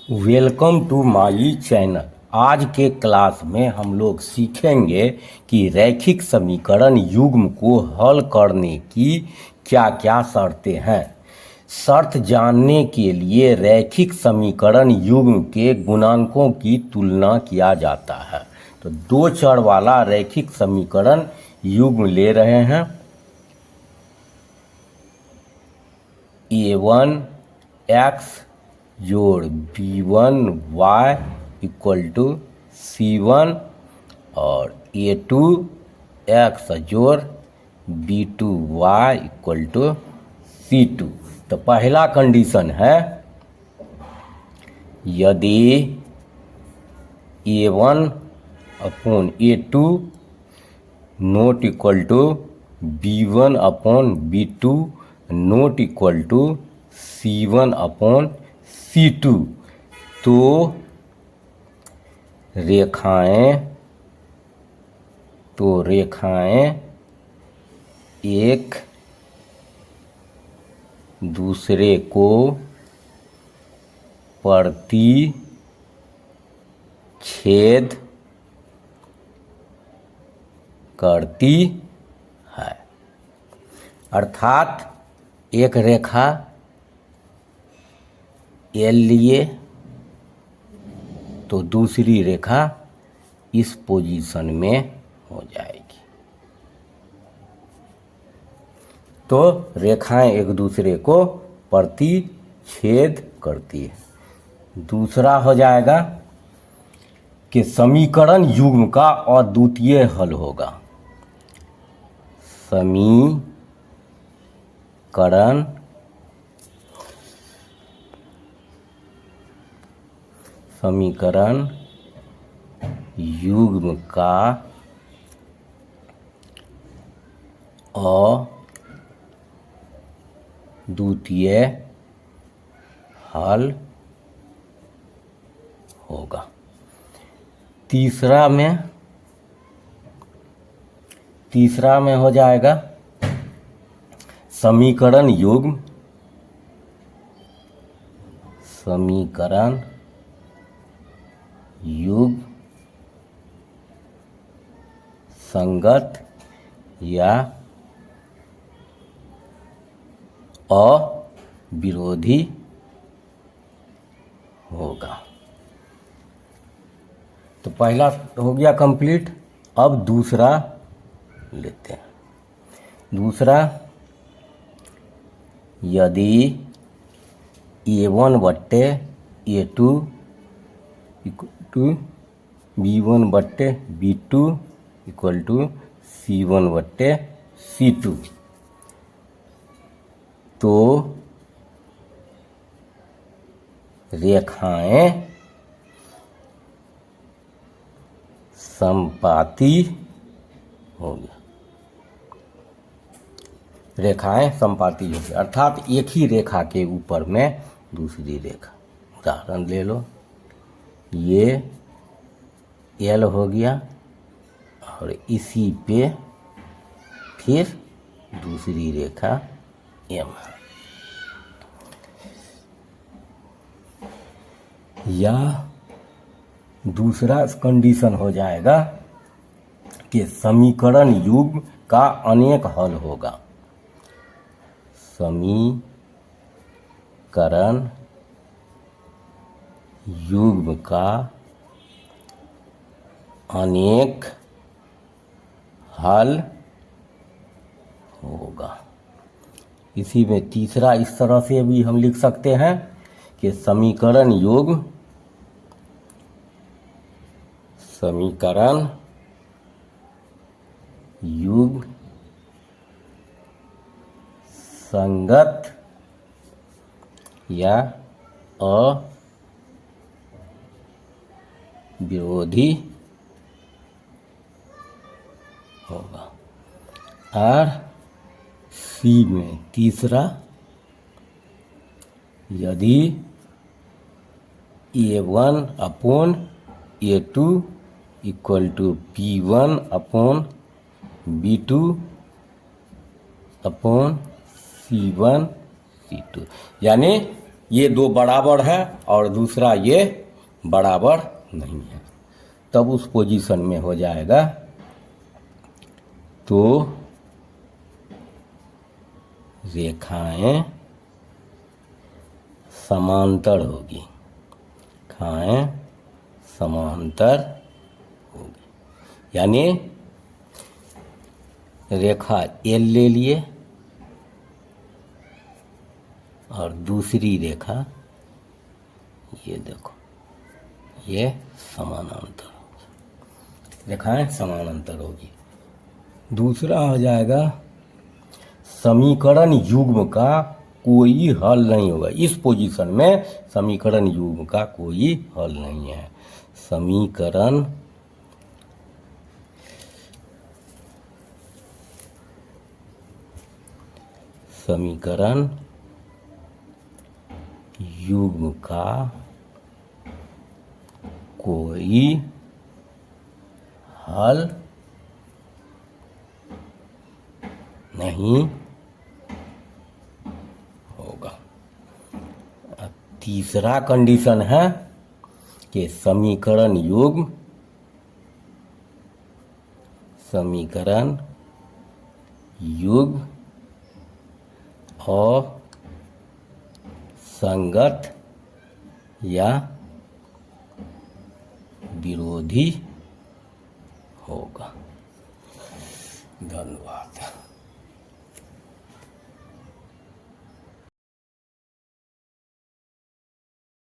Welcome to my channel. आज के class में हम लोग सीखेंगे कि रैखिक समीकरण युग्म को हल करने की क्या क्या शर्तें हैं। शर्त जानने के लिए रैखिक समीकरण युग्म के गुणांकों की तुलना किया जाता है। तो दो चर वाला रैखिक समीकरण युग्म ले रहे हैं। a1x जोड़ b1y इक्वल टू c1 और a2x जोड़ b2y इक्वल टू c2। तो पहला कंडीशन है यदि a1 upon a2 not equal to b1 upon b2 not equal to c1 upon c2 तो रेखाएं एक दूसरे को प्रतिच्छेद करती है। अर्थात एक रेखा एल लिए तो दूसरी रेखा इस पोजीशन में हो जाएगी। तो रेखाएं एक दूसरे को प्रतिच्छेद करती है। दूसरा हो जाएगा कि समीकरण युग्म का अद्वितीय हल होगा। समीकरण युग्म का अद्वितीय हल होगा। तीसरा में हो जाएगा समीकरण युग्म संगत या अविरोधी होगा। तो पहला हो गया कंप्लीट। अब दूसरा लेते हैं। दूसरा यदि a1 बट्टे a2 इक्वल टू b1 बट्टे b2 इक्वल टू c1 बट्टे c2 तो रेखाएं समपाती होगी। अर्थात एक ही रेखा के ऊपर में दूसरी रेखा। उदाहरण ले लो, ये L हो गया और इसी पे फिर दूसरी रेखा M है। या दूसरा कंडीशन हो जाएगा कि समीकरण युग्म का अनेक हल होगा। समीकरण युग्म का अनेक हल होगा। इसी में तीसरा इस तरह से भी हम लिख सकते हैं कि समीकरण युग्म संगत या अविरोधी होगा। और सी में तीसरा यदि a1 upon a2 equal to b1 upon b2 upon c1 c2 यानी ये दो बराबर है और दूसरा ये बराबर नहीं है, तब उस पोजीशन में हो जाएगा तो रेखाएं समांतर होगी, रेखाएं समांतर होगी। यानी रेखा एल ले लिए और दूसरी रेखा ये देखो, ये समानांतर होगी, रेखाएं समानांतर होगी। दूसरा हो जाएगा समीकरण युग्म का कोई हल नहीं होगा। इस पोजीशन में समीकरण युग्म का कोई हल नहीं है। समीकरण युग्म का कोई हल नहीं होगा। तीसरा कंडीशन है कि समीकरण युग्म असंगत या विरोधी होगा। धन्यवाद।